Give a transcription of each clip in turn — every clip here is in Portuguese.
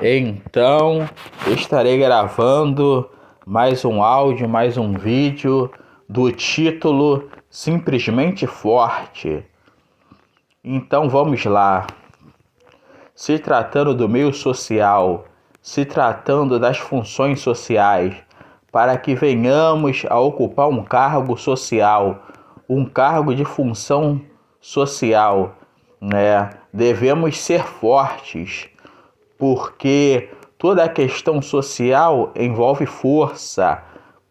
Então, eu estarei gravando mais um áudio, mais um vídeo do título Simplesmente Forte. Então vamos lá. Se tratando do meio social, se tratando das funções sociais, para que venhamos a ocupar um cargo social, um cargo de função social, né? Devemos ser fortes, porque toda a questão social envolve força,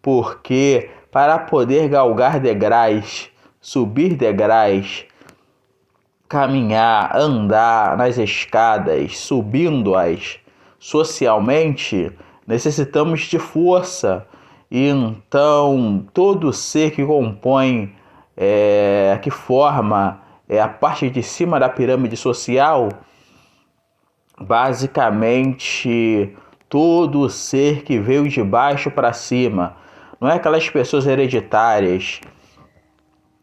porque para poder galgar degraus, subir degraus, caminhar, andar nas escadas, subindo-as socialmente, necessitamos de força. E então, todo ser que compõe, que forma a parte de cima da pirâmide social, basicamente, todo ser que veio de baixo para cima, não é aquelas pessoas hereditárias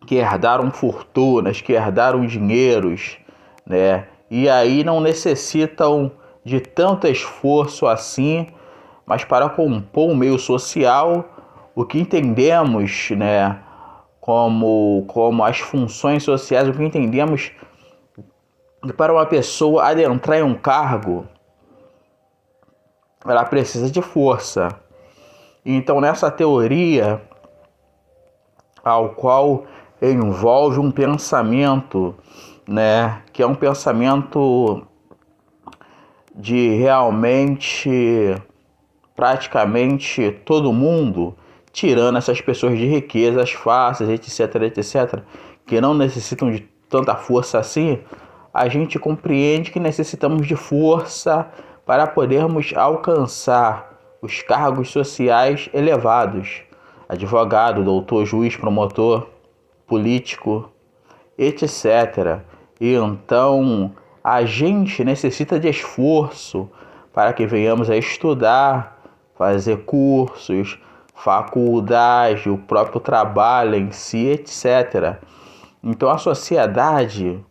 que herdaram fortunas, que herdaram dinheiros, né? E aí não necessitam de tanto esforço assim, mas para compor o meio social, o que entendemos, né, como as funções sociais, o que entendemos para uma pessoa adentrar em um cargo, ela precisa de força. Então, nessa teoria, ao qual envolve um pensamento, né, que é um pensamento de realmente praticamente todo mundo, tirando essas pessoas de riquezas fáceis, etc, etc, que não necessitam de tanta força assim, a gente compreende que necessitamos de força para podermos alcançar os cargos sociais elevados. Advogado, doutor, juiz, promotor, político, etc. E então a gente necessita de esforço para que venhamos a estudar, fazer cursos, faculdade, o próprio trabalho em si, etc. Então a sociedade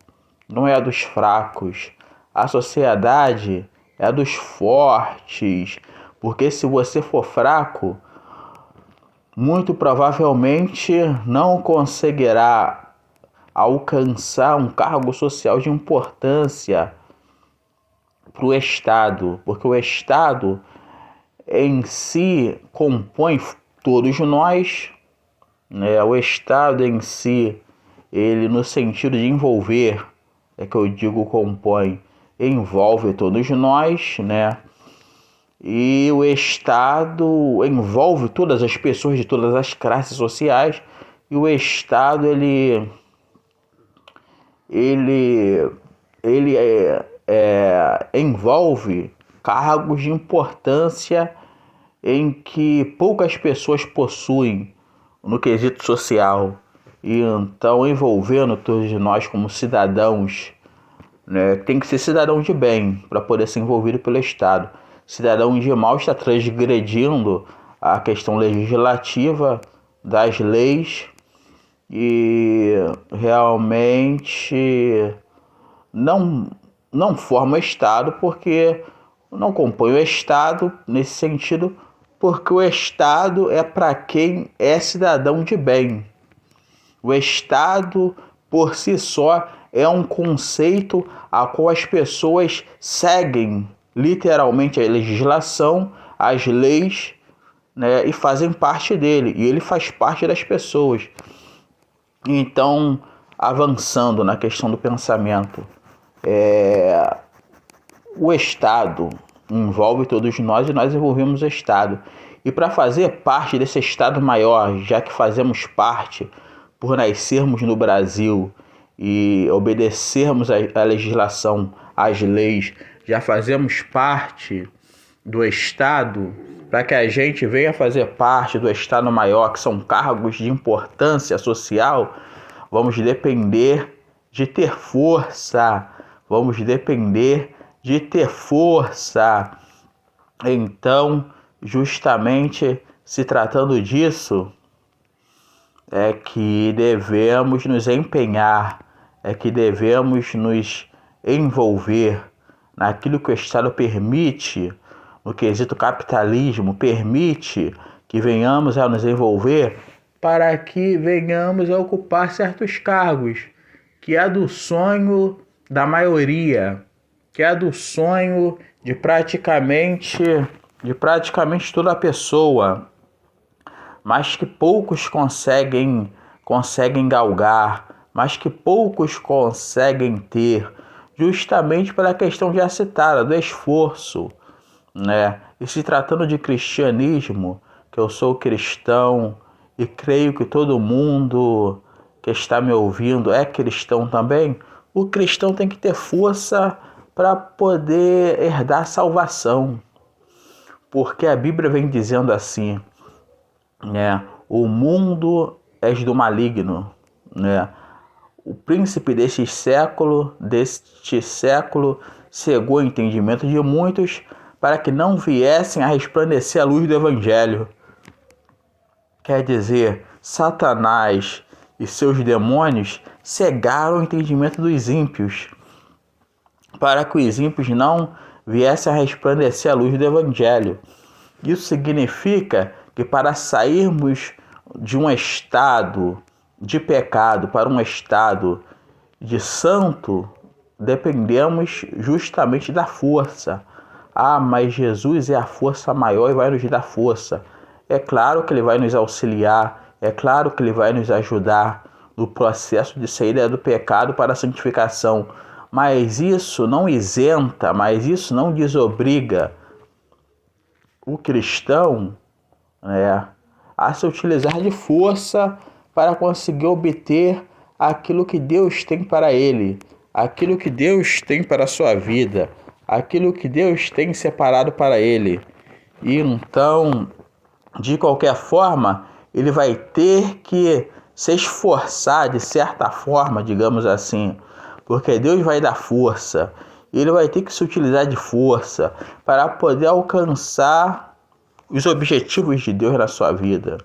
não é a dos fracos, a sociedade é a dos fortes, porque se você for fraco, muito provavelmente não conseguirá alcançar um cargo social de importância para o Estado, porque o Estado em si compõe todos nós, né? O Estado em si, ele no sentido de envolver, é que eu digo compõe, envolve todos nós, né? E o Estado envolve todas as pessoas de todas as classes sociais, e o Estado ele envolve cargos de importância em que poucas pessoas possuem no quesito social. E então, envolvendo todos nós como cidadãos, né, tem que ser cidadão de bem para poder ser envolvido pelo Estado. Cidadão de mal está transgredindo a questão legislativa das leis e realmente não forma o Estado, porque não compõe o Estado nesse sentido, porque o Estado é para quem é cidadão de bem. O Estado, por si só, é um conceito a qual as pessoas seguem literalmente a legislação, as leis, né, e fazem parte dele, e ele faz parte das pessoas. Então, avançando na questão do pensamento, o Estado envolve todos nós e nós envolvemos o Estado. E para fazer parte desse Estado maior, já que fazemos parte por nascermos no Brasil e obedecermos a legislação, as leis, já fazemos parte do Estado, para que a gente venha fazer parte do Estado maior, que são cargos de importância social, vamos depender de ter força, vamos depender de ter força. Então, justamente se tratando disso, é que devemos nos empenhar, é que devemos nos envolver naquilo que o Estado permite, no quesito capitalismo, permite que venhamos a nos envolver para que venhamos a ocupar certos cargos, que é do sonho da maioria, que é do sonho de praticamente toda a pessoa, mas que poucos conseguem galgar, mas que poucos conseguem ter, justamente pela questão já citada, do esforço, né? E se tratando de cristianismo, que eu sou cristão e creio que todo mundo que está me ouvindo é cristão também, o cristão tem que ter força para poder herdar a salvação. Porque a Bíblia vem dizendo assim, né? O mundo é do maligno, né? O príncipe deste século cegou o entendimento de muitos para que não viessem a resplandecer a luz do Evangelho. Quer dizer, Satanás e seus demônios cegaram o entendimento dos ímpios, para que os ímpios não viessem a resplandecer a luz do Evangelho. Isso significa que para sairmos de um estado de pecado para um estado de santo, dependemos justamente da força. Ah, mas Jesus é a força maior e vai nos dar força. É claro que Ele vai nos auxiliar, é claro que Ele vai nos ajudar no processo de saída do pecado para a santificação. Mas isso não isenta, mas isso não desobriga o cristão, né, a se utilizar de força para conseguir obter aquilo que Deus tem para ele, aquilo que Deus tem para a sua vida, aquilo que Deus tem separado para ele. E então, de qualquer forma, ele vai ter que se esforçar de certa forma, digamos assim, porque Deus vai dar força. Ele vai ter que se utilizar de força para poder alcançar os objetivos de Deus na sua vida.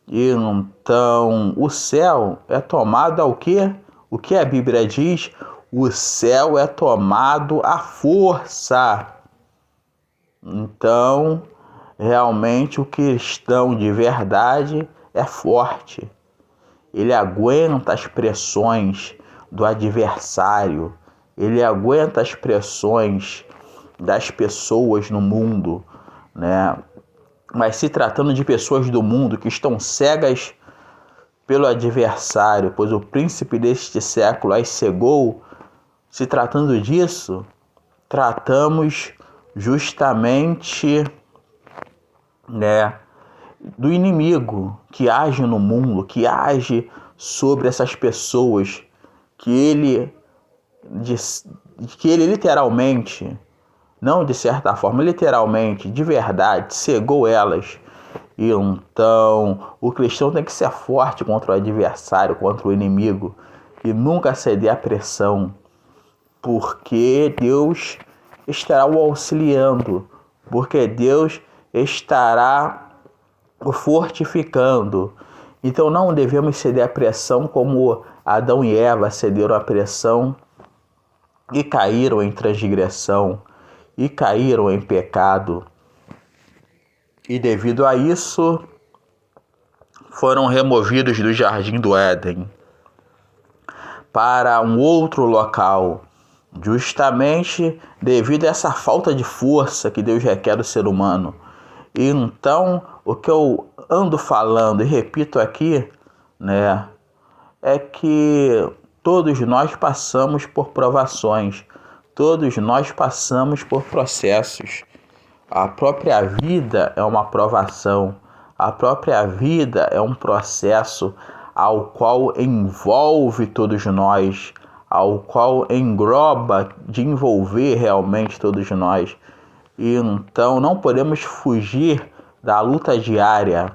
E então, o céu é tomado ao quê? O que a Bíblia diz? O céu é tomado à força. Então, realmente o cristão de verdade é forte. Ele aguenta as pressões do adversário. Ele aguenta as pressões das pessoas no mundo, né? Mas se tratando de pessoas do mundo que estão cegas pelo adversário, pois o príncipe deste século as cegou, se tratando disso, tratamos justamente, né, do inimigo que age no mundo, que age sobre essas pessoas, que ele literalmente, não de certa forma, literalmente, de verdade, cegou elas. E então, o cristão tem que ser forte contra o adversário, contra o inimigo, e nunca ceder à pressão, porque Deus estará o auxiliando, porque Deus estará o fortificando. Então não devemos ceder à pressão como Adão e Eva cederam à pressão e caíram em transgressão, e caíram em pecado. E devido a isso, foram removidos do jardim do Éden para um outro local, justamente devido a essa falta de força que Deus requer do ser humano. E então, o que eu ando falando e repito aqui, né, é que todos nós passamos por provações, todos nós passamos por processos. A própria vida é uma provação, a própria vida é um processo ao qual envolve todos nós, ao qual engloba de envolver realmente todos nós. E então não podemos fugir da luta diária,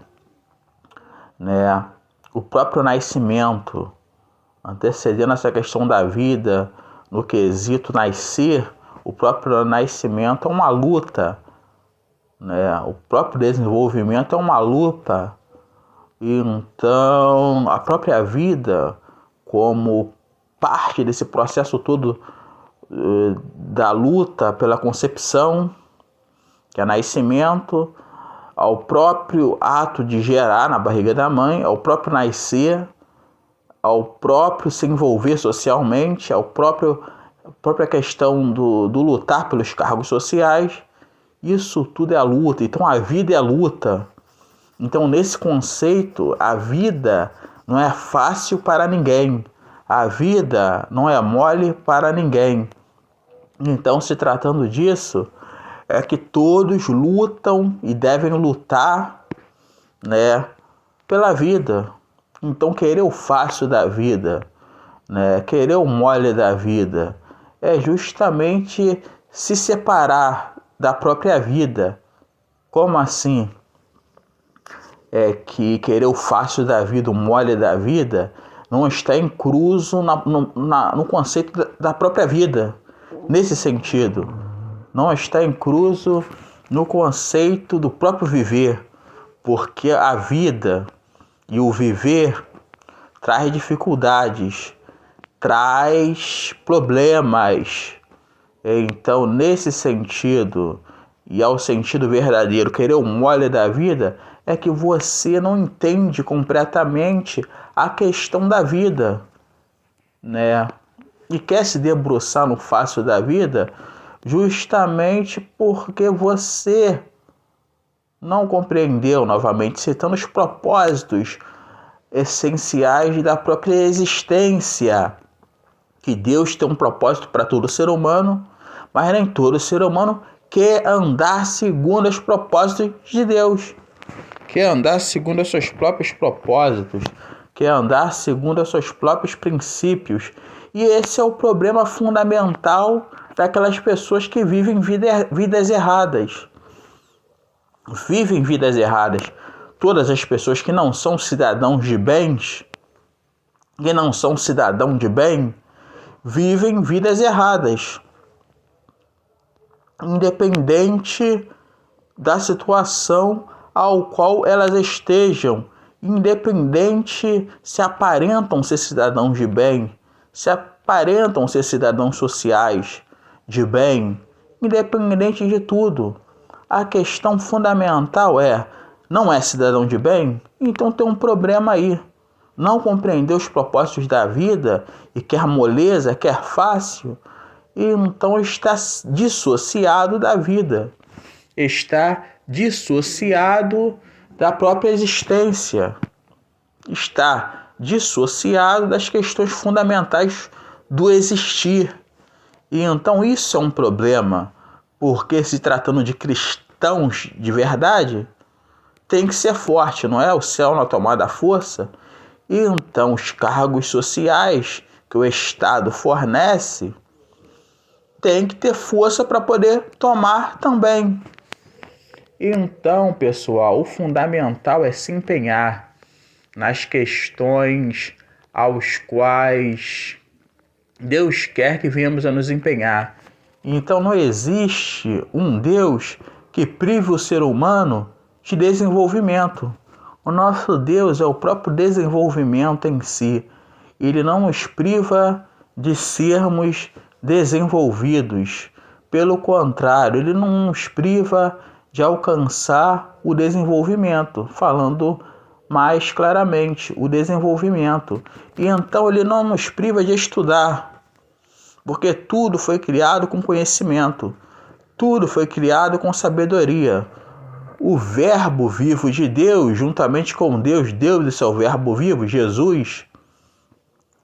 né? O próprio nascimento, antecedendo essa questão da vida, no quesito nascer, o próprio nascimento é uma luta, né? O próprio desenvolvimento é uma luta. E então a própria vida, como parte desse processo todo da luta pela concepção, que é nascimento, ao próprio ato de gerar na barriga da mãe, ao próprio nascer, ao próprio se envolver socialmente, a própria questão do lutar pelos cargos sociais. Isso tudo é a luta. Então a vida é a luta. Então nesse conceito, a vida não é fácil para ninguém. A vida não é mole para ninguém. Então, se tratando disso, é que todos lutam e devem lutar, né, pela vida. Então, querer o fácil da vida, né, querer o mole da vida, é justamente se separar da própria vida. Como assim? É que querer o fácil da vida, o mole da vida, não está incluso no conceito da própria vida. Nesse sentido, não está incluso no conceito do próprio viver, porque a vida e o viver traz dificuldades, traz problemas. Então, nesse sentido, e ao sentido verdadeiro, querer o mole da vida, é que você não entende completamente a questão da vida, né? E quer se debruçar no fácil da vida justamente porque você não compreendeu, novamente citando, os propósitos essenciais da própria existência. Que Deus tem um propósito para todo ser humano, mas nem todo ser humano quer andar segundo os propósitos de Deus. Quer andar segundo os seus próprios propósitos, quer andar segundo os seus próprios princípios. E esse é o problema fundamental daquelas pessoas que vivem vidas erradas. Vivem vidas erradas. Todas as pessoas que não são cidadãos de bens, que não são cidadãos de bem, vivem vidas erradas. Independente da situação ao qual elas estejam, independente se aparentam ser cidadãos de bem, se aparentam ser cidadãos sociais de bem, independente de tudo. A questão fundamental não é cidadão de bem? Então tem um problema aí. Não compreendeu os propósitos da vida e quer moleza, quer fácil, e então está dissociado da vida. Está dissociado da própria existência. Está dissociado das questões fundamentais do existir. E então isso é um problema, porque se tratando de cristãos de verdade, tem que ser forte, não é? O céu não tomar da força. E então os cargos sociais que o Estado fornece tem que ter força para poder tomar também. Então, pessoal, o fundamental é se empenhar nas questões aos quais Deus quer que venhamos a nos empenhar. Então não existe um Deus que prive o ser humano de desenvolvimento. O nosso Deus é o próprio desenvolvimento em si. Ele não nos priva de sermos desenvolvidos. Pelo contrário, ele não nos priva de alcançar o desenvolvimento, falando mais claramente, o desenvolvimento. E então ele não nos priva de estudar, porque tudo foi criado com conhecimento, tudo foi criado com sabedoria. O verbo vivo de Deus, juntamente com Deus, Deus e seu verbo vivo, Jesus,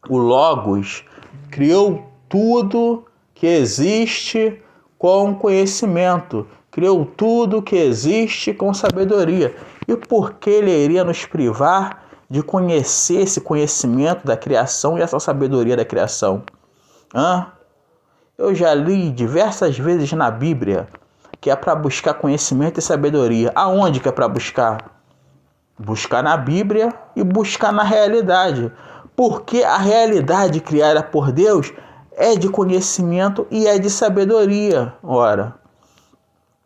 o Logos, criou tudo que existe com conhecimento, criou tudo que existe com sabedoria. E por que ele iria nos privar de conhecer esse conhecimento da criação e essa sabedoria da criação? Eu já li diversas vezes na Bíblia que é para buscar conhecimento e sabedoria. Aonde que é para buscar? Buscar na Bíblia e buscar na realidade. Porque a realidade criada por Deus é de conhecimento e é de sabedoria. Ora,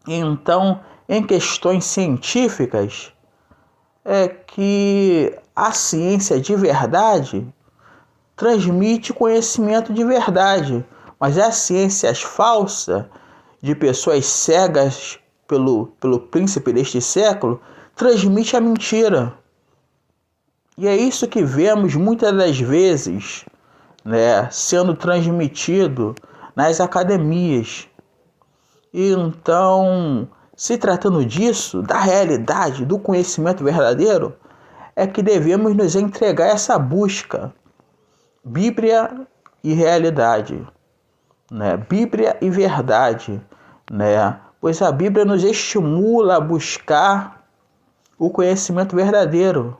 então, em questões científicas, é que a ciência de verdade transmite conhecimento de verdade. Mas a ciência falsa de pessoas cegas pelo príncipe deste século transmite a mentira. E é isso que vemos muitas das vezes, né, sendo transmitido nas academias. E então, se tratando disso, da realidade, do conhecimento verdadeiro, é que devemos nos entregar a essa busca. Bíblia e realidade, né? Bíblia e verdade, né? Pois a Bíblia nos estimula a buscar o conhecimento verdadeiro.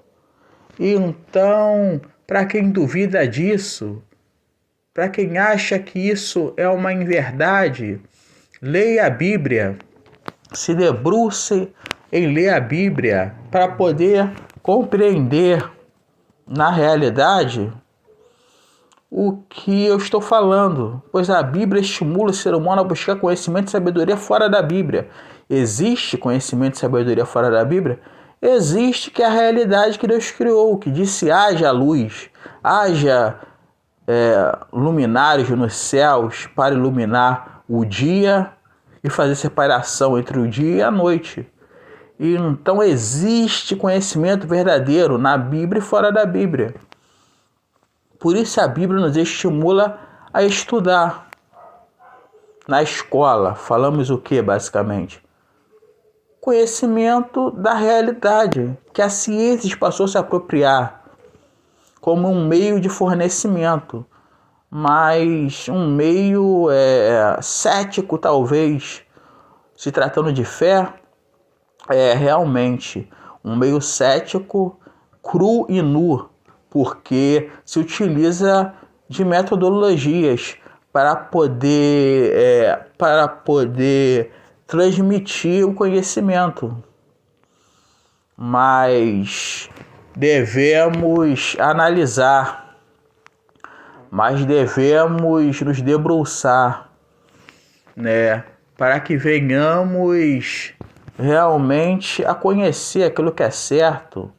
E então, para quem duvida disso, para quem acha que isso é uma inverdade, leia a Bíblia, se debruce em ler a Bíblia para poder compreender na realidade o que eu estou falando, pois a Bíblia estimula o ser humano a buscar conhecimento e sabedoria fora da Bíblia. Existe conhecimento e sabedoria fora da Bíblia? Existe, que é a realidade que Deus criou, que disse: haja luz, haja luminares nos céus para iluminar o dia e fazer separação entre o dia e a noite. E então existe conhecimento verdadeiro na Bíblia e fora da Bíblia. Por isso a Bíblia nos estimula a estudar. Na escola, falamos o que basicamente? Conhecimento da realidade, que a ciência passou a se apropriar como um meio de fornecimento, mas um meio cético talvez, se tratando de fé, é realmente um meio cético, cru e nu, porque se utiliza de metodologias para poder transmitir o conhecimento. Mas devemos analisar, mas devemos nos debruçar, né, para que venhamos realmente a conhecer aquilo que é certo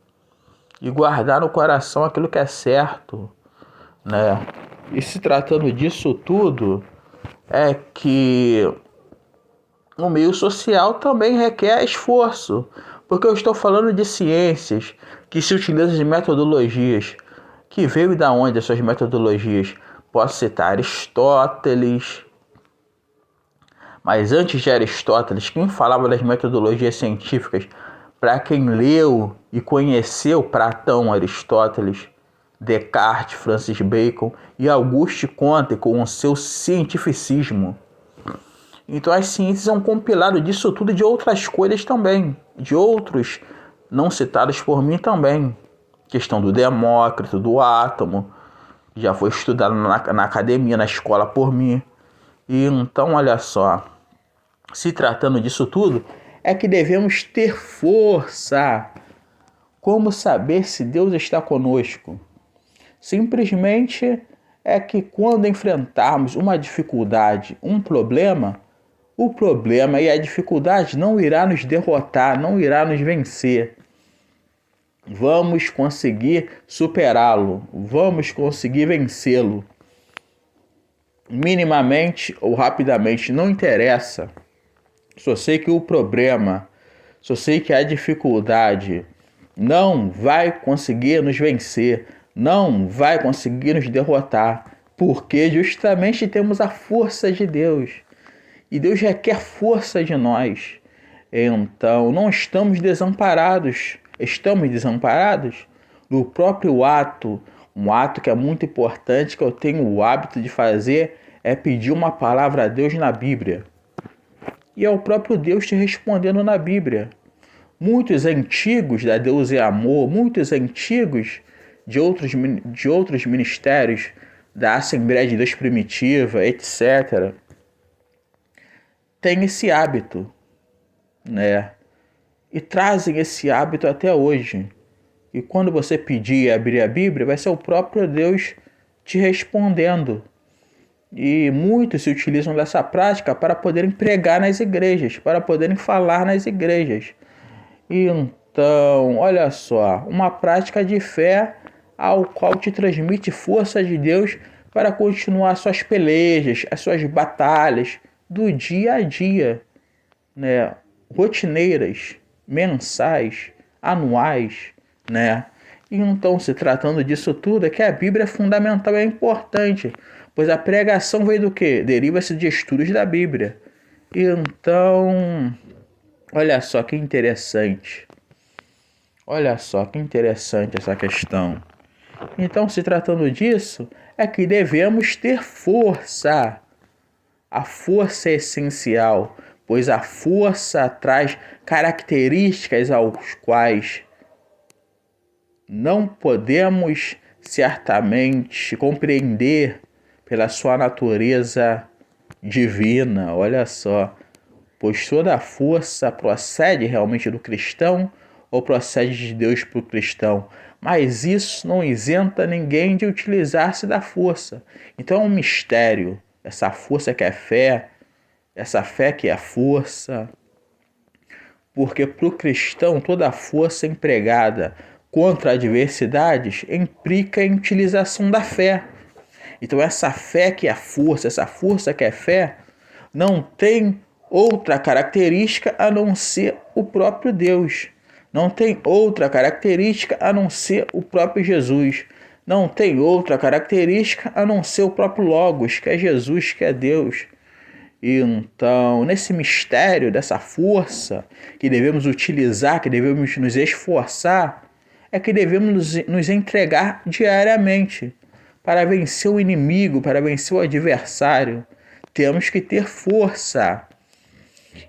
e guardar no coração aquilo que é certo, né? E se tratando disso tudo, é que o meio social também requer esforço, porque eu estou falando de ciências que se utilizam de metodologias. Que veio da onde essas metodologias? Posso citar Aristóteles. Mas antes de Aristóteles, quem falava das metodologias científicas, para quem leu e conheceu Platão, Aristóteles, Descartes, Francis Bacon e Auguste Comte com o seu cientificismo. Então as ciências é um compilado disso tudo e de outras coisas também, de outros não citados por mim também. Questão do Demócrito, do átomo, já foi estudado na academia, na escola por mim. E então, olha só, se tratando disso tudo, é que devemos ter força. Como saber se Deus está conosco? Simplesmente é que quando enfrentarmos uma dificuldade, um problema, o problema e a dificuldade não irá nos derrotar, não irá nos vencer. Vamos conseguir superá-lo, vamos conseguir vencê-lo. Minimamente ou rapidamente, não interessa. Só sei que o problema, só sei que a dificuldade não vai conseguir nos vencer, não vai conseguir nos derrotar, porque justamente temos a força de Deus. E Deus requer força de nós. Então, não estamos desamparados. Estamos desamparados no próprio ato. Um ato que é muito importante, que eu tenho o hábito de fazer, é pedir uma palavra a Deus na Bíblia. E é o próprio Deus te respondendo na Bíblia. Muitos antigos da Deus é Amor, muitos antigos de outros ministérios, da Assembleia de Deus Primitiva, etc., têm esse hábito, né? E trazem esse hábito até hoje. E quando você pedir e abrir a Bíblia, vai ser o próprio Deus te respondendo. E muitos se utilizam dessa prática para poderem pregar nas igrejas, para poderem falar nas igrejas. Então, olha só, uma prática de fé ao qual te transmite força de Deus para continuar suas pelejas, as suas batalhas do dia a dia, né? Rotineiras, mensais, anuais, né? E então, se tratando disso tudo, é que a Bíblia é fundamental e é importante, pois a pregação veio do quê? Deriva-se de estudos da Bíblia. Então, olha só que interessante. Olha só que interessante essa questão. Então, se tratando disso, é que devemos ter força. A força é essencial, pois a força traz características aos quais não podemos certamente compreender pela sua natureza divina. Olha só, pois toda a força procede realmente do cristão ou procede de Deus para o cristão, mas isso não isenta ninguém de utilizar-se da força. Então é um mistério, essa força que é fé, essa fé que é força, porque para o cristão toda a força empregada contra adversidades implica em utilização da fé. Então essa fé que é força, essa força que é fé, não tem outra característica a não ser o próprio Deus. Não tem outra característica a não ser o próprio Jesus. Não tem outra característica a não ser o próprio Logos, que é Jesus, que é Deus. E então, nesse mistério dessa força que devemos utilizar, que devemos nos esforçar, é que devemos nos entregar diariamente para vencer o inimigo, para vencer o adversário. Temos que ter força.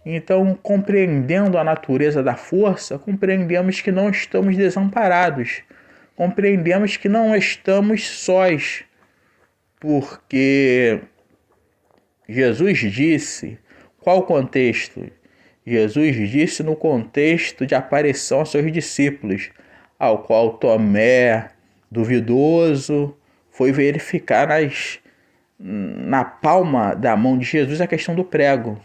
Então, compreendendo a natureza da força, compreendemos que não estamos desamparados. Compreendemos que não estamos sós. Porque Jesus disse, qual o contexto? Jesus disse no contexto de aparição aos seus discípulos, ao qual Tomé, duvidoso, foi verificar na palma da mão de Jesus a questão do prego.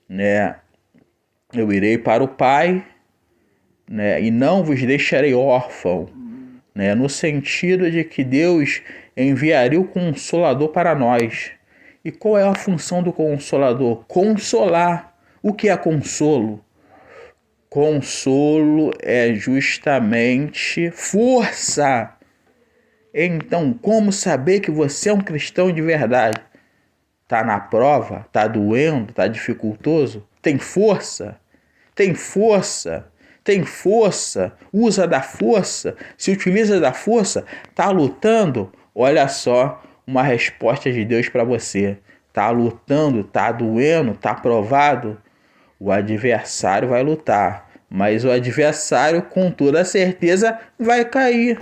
Né? Eu irei para o Pai, né? E não vos deixarei órfão, né? No sentido de que Deus enviaria o Consolador para nós. E qual é a função do Consolador? Consolar. O que é consolo? Consolo é justamente força. Então, como saber que você é um cristão de verdade? Tá na prova? Tá doendo? Tá dificultoso? Tem força? Tem força? Tem força? Usa da força? Se utiliza da força? Tá lutando? Olha só uma resposta de Deus para você. Tá lutando? Tá doendo? Tá provado? O adversário vai lutar, mas o adversário com toda certeza vai cair.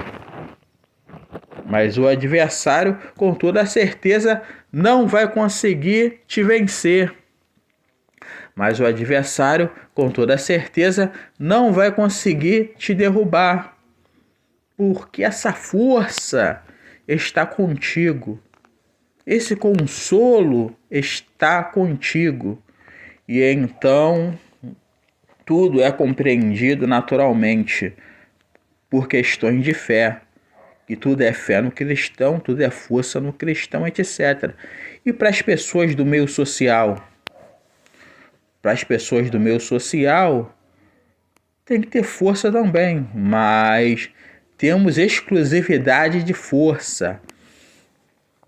Mas o adversário com toda certeza não vai conseguir te vencer. Mas o adversário com toda certeza não vai conseguir te derrubar. Porque essa força está contigo. Esse consolo está contigo. E então tudo é compreendido naturalmente por questões de fé. E tudo é fé no cristão, tudo é força no cristão, etc. E para as pessoas do meio social? Para as pessoas do meio social, tem que ter força também, mas temos exclusividade de força.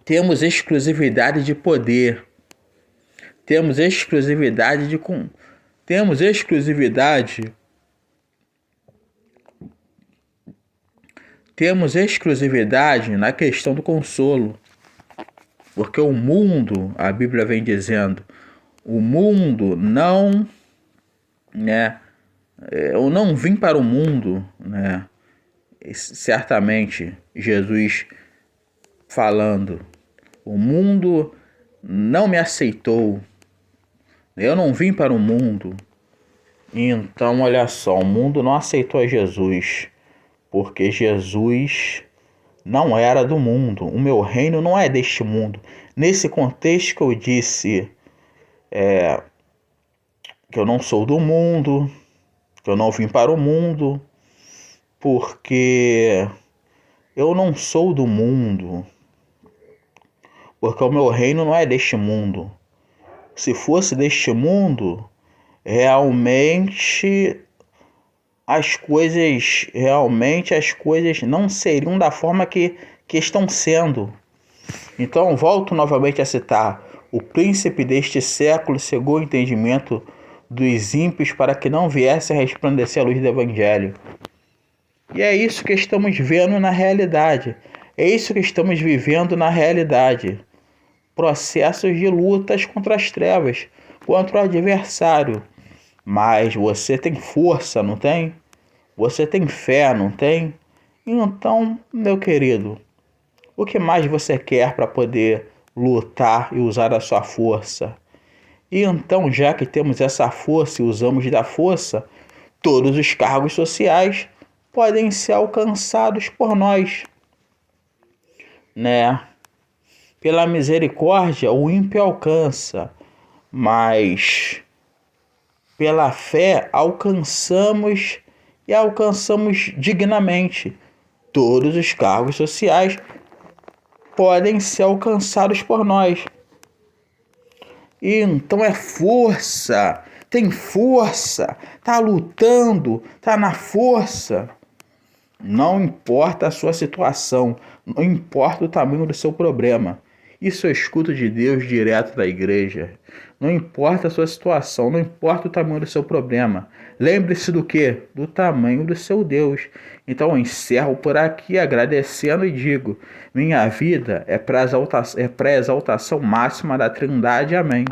Temos exclusividade de poder. Temos exclusividade na questão do consolo. Porque o mundo, a Bíblia vem dizendo, o mundo não, né? Eu não vim para o mundo, né? Certamente Jesus falando, o mundo não me aceitou. Eu não vim para o mundo. Então, olha só, o mundo não aceitou Jesus, porque Jesus não era do mundo. O meu reino não é deste mundo. Nesse contexto que eu disse que eu não sou do mundo, que eu não vim para o mundo, porque eu não sou do mundo. porque o meu reino não é deste mundo. Se fosse deste mundo, realmente as coisas não seriam da forma que estão sendo. Então, volto novamente a citar: o príncipe deste século cegou o entendimento dos ímpios para que não viesse a resplandecer a luz do evangelho. E é isso que estamos vendo na realidade. É isso que estamos vivendo na realidade. Processos de lutas contra as trevas, contra o adversário. Mas você tem força, não tem? Você tem fé, não tem? Então, meu querido, o que mais você quer para poder lutar e usar a sua força? E então, já que temos essa força e usamos da força, todos os cargos sociais podem ser alcançados por nós, né? Pela misericórdia, o ímpio alcança, mas pela fé alcançamos e alcançamos dignamente. Todos os cargos sociais podem ser alcançados por nós. E então é força, tem força, tá lutando, tá na força. Não importa a sua situação, não importa o tamanho do seu problema. Isso eu escuto de Deus direto da igreja. Não importa a sua situação, não importa o tamanho do seu problema. Lembre-se do quê? Do tamanho do seu Deus. Então eu encerro por aqui agradecendo e digo: minha vida é para a exaltação máxima da Trindade. Amém.